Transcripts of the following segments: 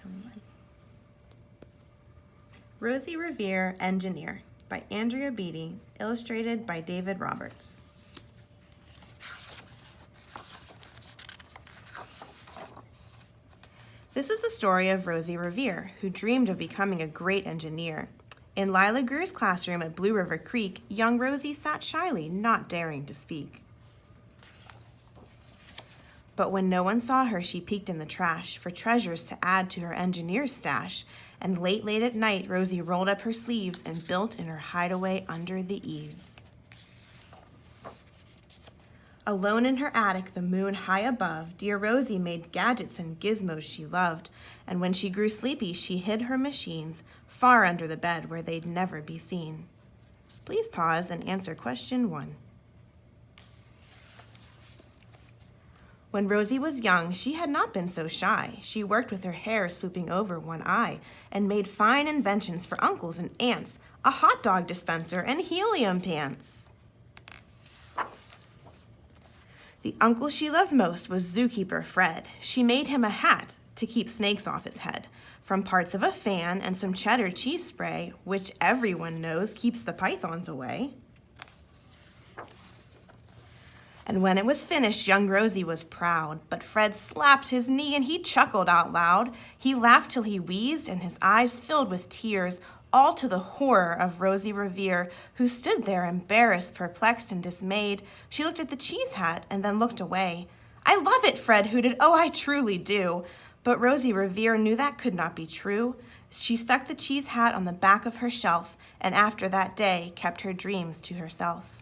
Tell me when. Rosie Revere, Engineer by Andrea Beatty, illustrated by David Roberts. This is the story of Rosie Revere, who dreamed of becoming a great engineer. In Lila Greer's classroom at Blue River Creek, young Rosie sat shyly, not daring to speak. But when no one saw her, she peeked in the trash for treasures to add to her engineer's stash. And late at night, Rosie rolled up her sleeves and built in her hideaway under the eaves. Alone in her attic, the moon high above, dear Rosie made gadgets and gizmos she loved. And when she grew sleepy, she hid her machines far under the bed where they'd never be seen. Please pause and answer question 1. When Rosie was young, she had not been so shy. She worked with her hair swooping over one eye and made fine inventions for uncles and aunts, a hot dog dispenser and helium pants. The uncle she loved most was zookeeper Fred. She made him a hat to keep snakes off his head, from parts of a fan and some cheddar cheese spray, which everyone knows keeps the pythons away. And when it was finished, young Rosie was proud, but Fred slapped his knee and he chuckled out loud. He laughed till he wheezed and his eyes filled with tears, all to the horror of Rosie Revere, who stood there embarrassed, perplexed, and dismayed. She looked at the cheese hat and then looked away. "I love it," Fred hooted. "Oh, I truly do." But Rosie Revere knew that could not be true. She stuck the cheese hat on the back of her shelf, and after that day kept her dreams to herself.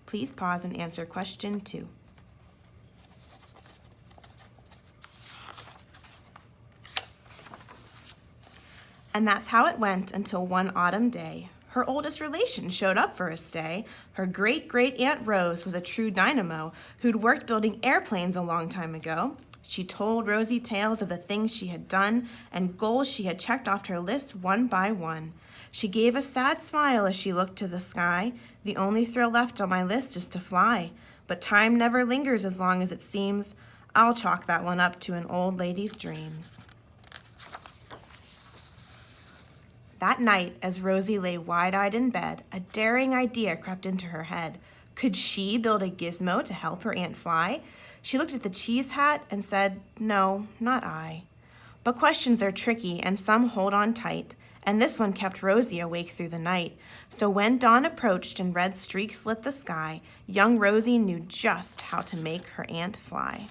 Please pause and answer question 2. And that's how it went until one autumn day. Her oldest relation showed up for a stay. Her great-great-aunt Rose was a true dynamo who'd worked building airplanes a long time ago. She told Rosie tales of the things she had done and goals she had checked off her list one by one. She gave a sad smile as she looked to the sky. "The only thrill left on my list is to fly. But time never lingers as long as it seems. I'll chalk that one up to an old lady's dreams." That night, as Rosie lay wide-eyed in bed, a daring idea crept into her head. Could she build a gizmo to help her aunt fly? She looked at the cheese hat and said, "No, not I." But questions are tricky and some hold on tight, and this one kept Rosie awake through the night. So when dawn approached and red streaks lit the sky, young Rosie knew just how to make her aunt fly.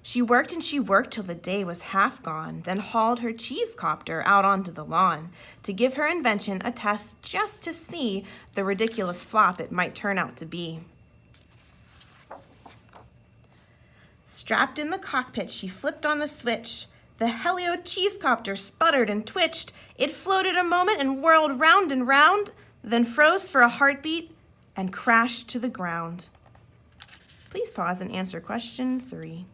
She worked and she worked till the day was half gone, then hauled her cheese copter out onto the lawn to give her invention a test just to see the ridiculous flop it might turn out to be. Strapped in the cockpit, she flipped on the switch. The Helio cheese copter sputtered and twitched. It floated a moment and whirled round and round, then froze for a heartbeat and crashed to the ground. Please pause and answer question 3.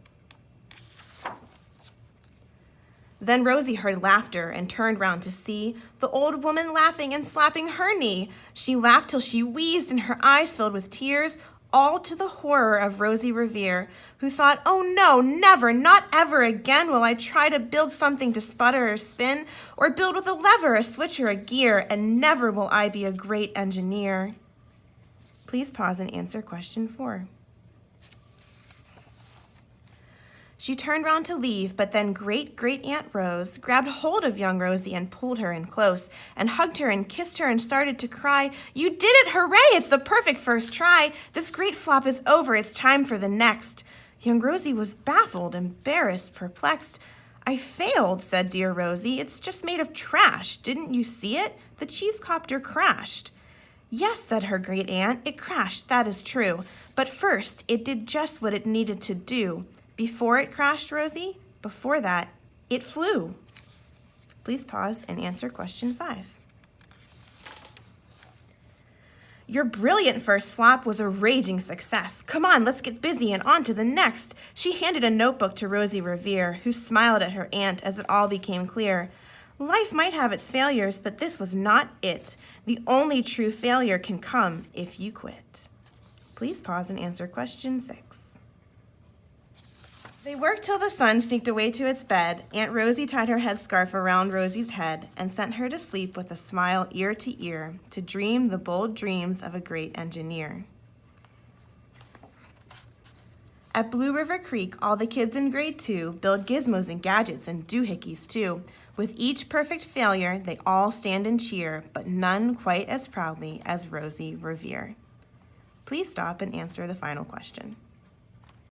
Then Rosie heard laughter and turned round to see the old woman laughing and slapping her knee. She laughed till she wheezed and her eyes filled with tears, all to the horror of Rosie Revere, who thought, "Oh no, never, not ever again will I try to build something to sputter or spin, or build with a lever, a switch, or a gear, and never will I be a great engineer." Please pause and answer question 4. She turned round to leave, but then great-great-aunt Rose grabbed hold of young Rosie and pulled her in close and hugged her and kissed her and started to cry. "You did it! Hooray! It's the perfect first try! This great flop is over. It's time for the next." Young Rosie was baffled, embarrassed, perplexed. "I failed," said dear Rosie. "It's just made of trash. Didn't you see it? The cheese copter crashed." "Yes," said her great aunt, "it crashed, that is true. But first, it did just what it needed to do. Before it crashed, Rosie, before that, it flew." Please pause and answer question 5. Your brilliant first flop was a raging success. Come on, let's get busy and on to the next. She handed a notebook to Rosie Revere, who smiled at her aunt as it all became clear. Life might have its failures, but this was not it. The only true failure can come if you quit. Please pause and answer question 6. They worked till the sun sneaked away to its bed. Aunt Rosie tied her headscarf around Rosie's head and sent her to sleep with a smile ear to ear, to dream the bold dreams of a great engineer. At Blue River Creek, all the kids in grade 2 build gizmos and gadgets and doohickeys too. With each perfect failure, they all stand and cheer, but none quite as proudly as Rosie Revere. Please stop and answer the final question.